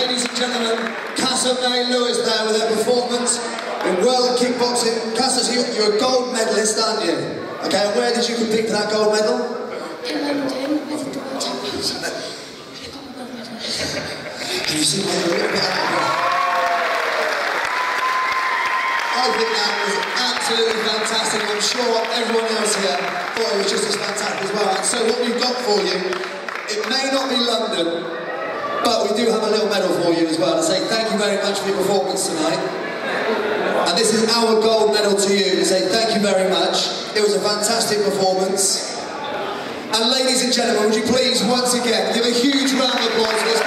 ladies and gentlemen, Casa May Lewis there with her performance in World Kickboxing. Casa, you're a gold medalist, aren't you? Okay, and where did you compete for that gold medal? In London, I did the World Championships, and I got my gold medal. Have you seen that a little bit out of breath? I think that was absolutely fantastic. I'm sure everyone else here thought it was just as fantastic as well. And so what we've got for you, it may not be London, but we do have a little medal for you as well to say thank you very much for your performance tonight. And this is our gold medal to you to say thank you very much. It was a fantastic performance. And ladies and gentlemen, would you please once again give a huge round of applause for this